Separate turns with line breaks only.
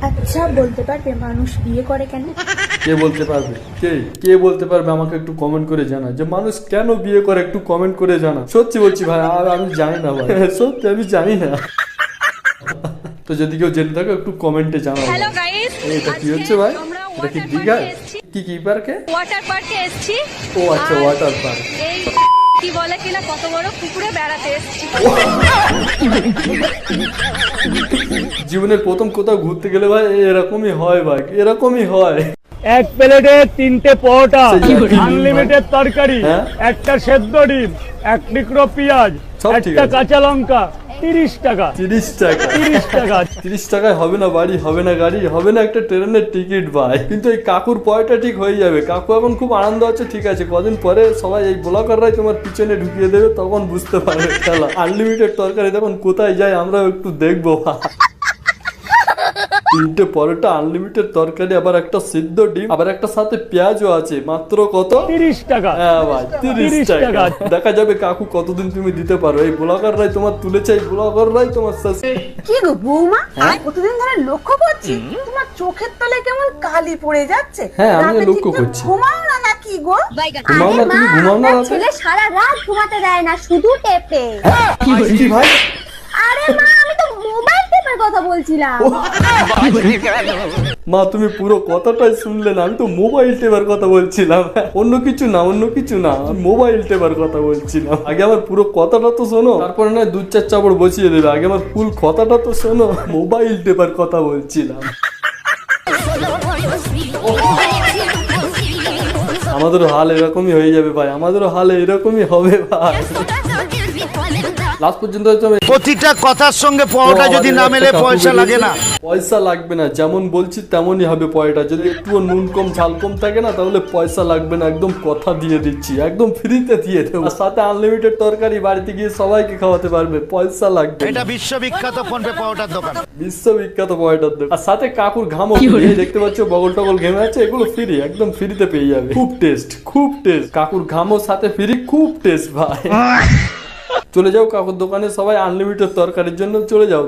আচ্ছা বলতে পারবে মানুষ বিয়ে করে কেন?
কে বলতে পারবে? কে বলতে পারবে? আমাকে একটু কমেন্ট করে জানা যে মানুষ কেন বিয়ে করে, একটু কমেন্ট করে জানা। সত্যি বলছি ভাই, আর আমি জানি না ভাই, সত্যি আমি জানি না। তো যদি কেউ জেনে থাকো একটু কমেন্টে জানাও।
হ্যালো গাইস,
এটা কি হচ্ছে ভাই? এটা কি দীঘা? কি পার্কে?
ওয়াটার পার্কে এসেছি।
ও আচ্ছা, ওয়াটার পার্ক।
এই কি বলে কিনা কত বড় পুকুরে বেড়াতে এসেছি।
জীবনের প্রথম কোথাও ঘুরতে গেলে ভাই এরকমই হয় ভাই, এরকমই হয়।
এক প্লেটে 3টে পরোটা,
কি বলিস?
আনলিমিটেড তরকারি,
হ্যাঁ?
একটা সেদ্ধ ডিম, এক টুকরো পেঁয়াজ,
সব ঠিক
একটা
আছে।
কাঁচা লঙ্কা, 30 টাকা।
30 টাকা?
30 টাকা।
30 টাকায় হবে না বাড়ি, হবে না গাড়ি, হবে না একটা ট্রেনের টিকিট ভাই। কিন্তু এই কাকুর পয়টা ঠিক হয়ে যাবে। কাকু এখন খুব আনন্দ হচ্ছে, ঠিক আছে কদিন পরে সবাই এই ব্লগাররাই তোমার পিছনে ঢুকিয়ে দেবে, তখন বুঝতে পারবে খেলা। আনলিমিটেড তরকারি তখন কোথায় যায় আমরা একটু দেখবো। 3টে পরোটা, আনলিমিটেড তরকারি, আবার একটা সিদ্ধ ডিম, আবার একটা সাথে পেঁয়াজও আছে। মাত্র কত?
30 টাকা।
হ্যাঁ ভাই, 30
30
টাকা।
টাকা।
দেখা যাবে কাকু কতদিন তুমি দিতে পারো। এই ব্লগাররাই তোমার তুলেছে, এই ব্লগাররাই তোমার
কি গো বৌমা, কতদিন ধরে লক্ষ্য করছি তোমার চোখের তলায় কেমন কালি পড়ে যাচ্ছে।
হ্যাঁ, আমিও
রাতে
লক্ষ্য
ঠিকঠাক
করছি।
ঘুমাও না নাকি গো?
ঘুমাও না? তুমি ঘুমাও না রাতে?
ছেলে সারা রাত ঘুমাতে দেয় না, শুধু টেপে।
কি ভাই?
আরে মা, আমি তো মোবাইল টেপের কথা বলছিলাম।
মা তুমি পুরো কথাটাই শুনলে না, আমি তো মোবাইল টেপার কথা বলছিলাম। অন্য কিছু না, আমি মোবাইল টেপার কথা বলছিলাম। আগে আমার পুরো কথাটা তো শোনো, তারপরে না 2-4 চাপড় বসিয়ে দেবে। আগে আমার ফুল কথাটা তো শোনো, মোবাইল টেপার কথা বলছিলাম। আমাদেরও হাল এরকমই হয়ে যাবে ভাই, আমাদেরও হাল এরকমই হবে ভাই। লাস্ট পর্যন্ত হয়তো আমি
প্রতিটা কথার সঙ্গে পরোটা যদি না মেলে পয়সা লাগে না।
পয়সা লাগবে না, যেমন বলছি তেমনই হবে পয়টা। যদি একটু নুন কম ঝাল কম থাকে না, তাহলে পয়সা লাগবে না, একদম কথা দিয়ে দিচ্ছি, একদম ফ্রিতে দিয়ে দেবো। আর সাথে আনলিমিটেড তরকারি, বাড়িতে গিয়ে সবাইকে খাওয়াতে পারবে, পয়সা লাগবে না।
এটা বিশ্ববিখ্যাত ফোনপে পরোটার দোকান।
বিশ্ববিখ্যাত পয়টার দোকান। আর সাথে কাকুর ঘামও ফ্রি, দেখতে পাচ্ছ বগল টগল ঘেমে আছে, এগুলো ফ্রি, একদম ফ্রিতে পেয়ে যাবে। খুব টেস্ট, খুব টেস্ট। কাকুর ঘামও সাথে ফ্রি, খুব টেস্ট ভাই। চলে যাও কাকুর দোকানে সবাই, আনলিমিটেড তরকারির জন্য চলে যাও।